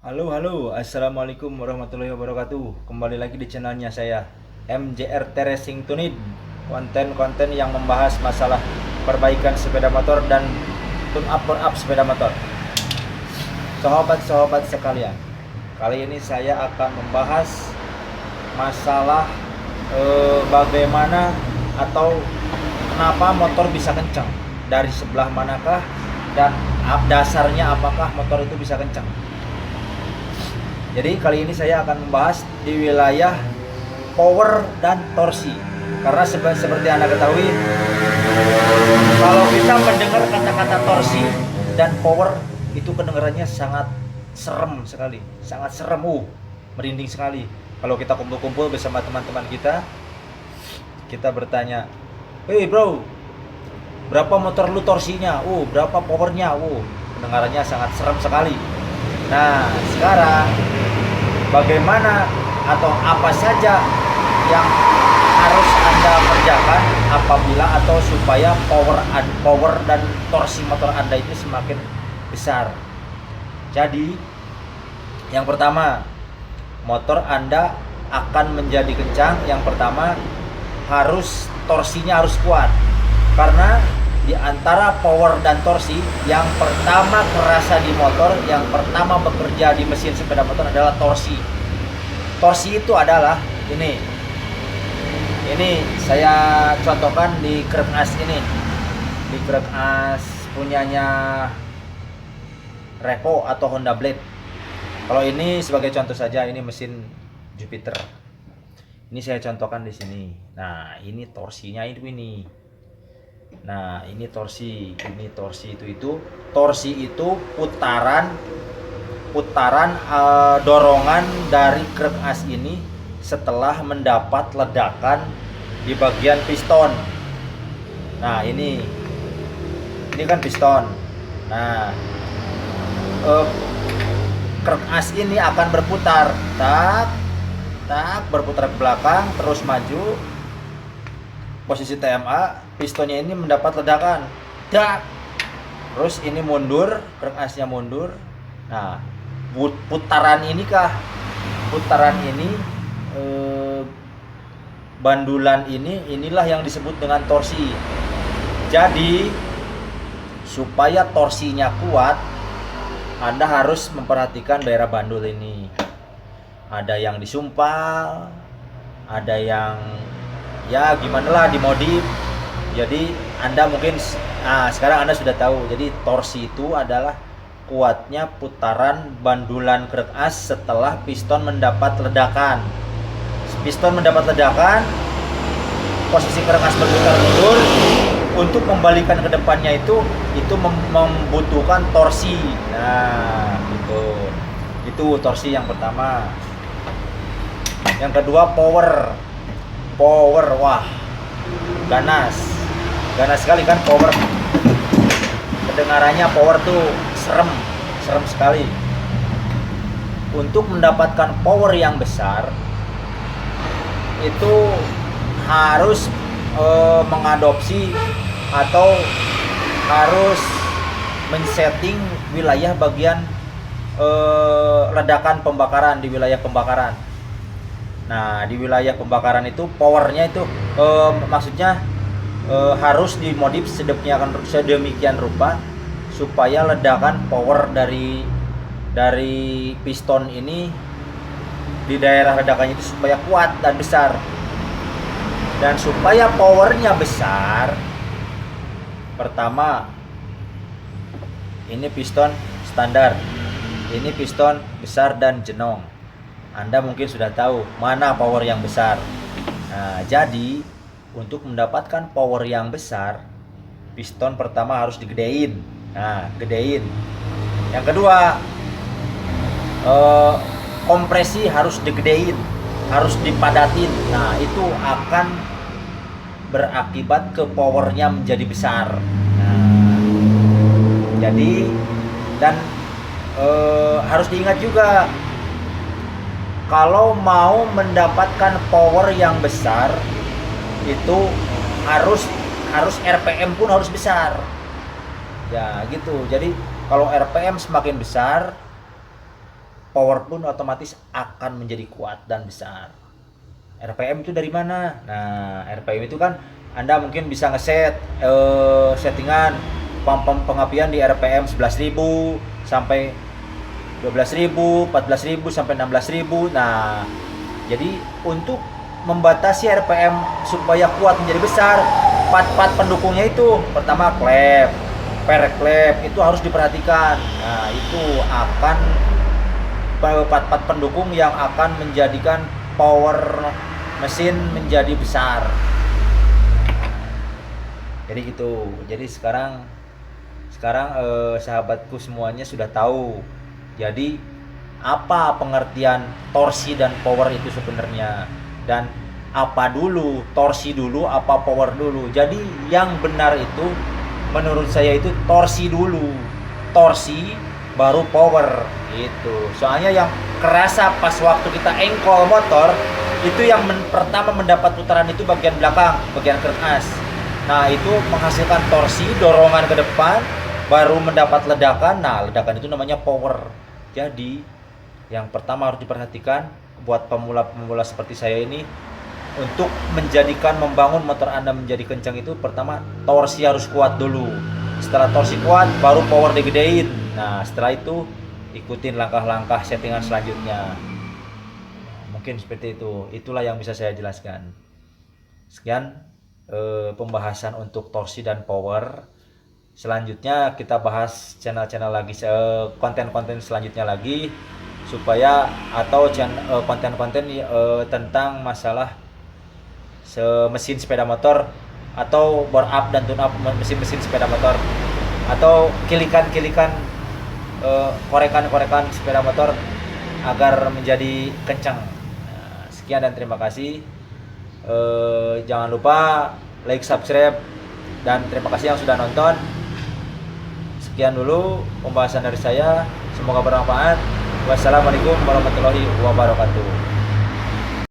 Halo, assalamualaikum warahmatullahi wabarakatuh. Kembali lagi di channelnya saya, MJRT Racing Tuned. Konten-konten yang membahas masalah perbaikan sepeda motor dan tune up sepeda motor. Sahabat-sahabat sekalian, kali ini saya akan membahas masalah bagaimana atau kenapa motor bisa kencang, dari sebelah manakah, dan dasarnya apakah motor itu bisa kencang. Jadi kali ini saya akan membahas di wilayah power dan torsi. Karena seperti Anda ketahui, kalau kita mendengar kata-kata torsi dan power, itu kedengarannya sangat serem sekali, sangat serem, merinding sekali. Kalau kita kumpul-kumpul bersama teman-teman kita bertanya, "Hey bro, berapa motor lu torsinya? Berapa powernya?" Kedengarannya sangat serem sekali. Nah, sekarang bagaimana atau apa saja yang harus Anda kerjakan apabila atau supaya power dan torsi motor Anda itu semakin besar. Jadi, yang pertama, motor Anda akan menjadi kencang. Yang pertama, torsinya harus kuat. Karena di antara power dan torsi, yang pertama kerasa di motor, yang pertama bekerja di mesin sepeda motor adalah torsi. Torsi itu adalah ini saya contohkan di krek as ini, di krek as punyanya Revo atau Honda Blade. Kalau ini sebagai contoh saja, ini mesin Jupiter. Ini saya contohkan di sini. Nah, ini torsinya ini. Nah, ini torsi itu torsi itu putaran dorongan dari krek as ini setelah mendapat ledakan di bagian piston. Nah, ini kan piston. Nah, krek as ini akan berputar, berputar ke belakang, terus maju. Posisi TMA, pistonnya ini mendapat ledakan, terus ini mundur, krek asnya mundur. Nah, putaran ini bandulan inilah yang disebut dengan torsi. Jadi supaya torsinya kuat, Anda harus memperhatikan daerah bandul ini. Ada yang disumpal, ada yang ya gimana lah dimodif. Jadi Anda mungkin sekarang Anda sudah tahu. Jadi torsi itu adalah kuatnya putaran bandulan krek as setelah piston mendapat ledakan. Piston mendapat ledakan, posisi krek as berputar mundur. Untuk membalikan ke depannya itu membutuhkan torsi. Nah, itu torsi yang pertama. Yang kedua power, wah, ganas sekali kan power. Kedengarannya power tuh serem sekali. Untuk mendapatkan power yang besar itu harus mengadopsi atau harus men-setting wilayah bagian ledakan pembakaran di wilayah pembakaran. Nah, di wilayah pembakaran itu powernya itu maksudnya harus dimodif sedemikian rupa supaya ledakan power dari piston ini di daerah ledakannya itu supaya kuat dan besar. Dan supaya powernya besar, pertama ini piston standar, ini piston besar dan jenong. Anda mungkin sudah tahu mana power yang besar. Nah, jadi untuk mendapatkan power yang besar, piston pertama harus digedein. Nah, gedein. Yang kedua, kompresi harus digedein, harus dipadatin. Nah, itu akan berakibat ke powernya menjadi besar. Nah, jadi dan harus diingat juga, kalau mau mendapatkan power yang besar itu harus RPM pun harus besar. Ya gitu. Jadi kalau RPM semakin besar, power pun otomatis akan menjadi kuat dan besar. RPM itu dari mana? Nah, RPM itu kan Anda mungkin bisa ngeset settingan pump pengapian di RPM 11.000 sampai 12.000, 14.000 sampai 16.000. Nah, jadi untuk membatasi RPM supaya kuat menjadi besar, part-part pendukungnya itu pertama klep, per klep itu harus diperhatikan. Nah, itu akan part-part pendukung yang akan menjadikan power mesin menjadi besar. Jadi gitu. Jadi sekarang sahabatku semuanya sudah tahu. Jadi apa pengertian torsi dan power itu sebenarnya, dan apa dulu, torsi dulu apa power dulu. Jadi yang benar itu menurut saya itu torsi dulu, torsi baru power gitu. Soalnya yang kerasa pas waktu kita engkol motor itu yang pertama mendapat putaran itu bagian belakang, bagian keren as. Nah, itu menghasilkan torsi, dorongan ke depan, baru mendapat ledakan. Nah, ledakan itu namanya power. Jadi yang pertama harus diperhatikan buat pemula-pemula seperti saya ini, untuk membangun motor Anda menjadi kencang itu pertama torsi harus kuat dulu. Setelah torsi kuat baru power digedein. Nah, setelah itu ikutin langkah-langkah settingan selanjutnya. Mungkin seperti itu. Itulah yang bisa saya jelaskan. Sekian pembahasan untuk torsi dan power. Selanjutnya kita bahas channel-channel lagi, konten-konten selanjutnya lagi, supaya atau konten-konten tentang masalah mesin sepeda motor, atau bore up dan tune up mesin-mesin sepeda motor, atau kilikan-kilikan korekan-korekan sepeda motor agar menjadi kencang. Nah, sekian dan terima kasih. Jangan lupa like, subscribe, dan terima kasih yang sudah nonton. Sekian dulu pembahasan dari saya, semoga bermanfaat. Wassalamualaikum warahmatullahi wabarakatuh.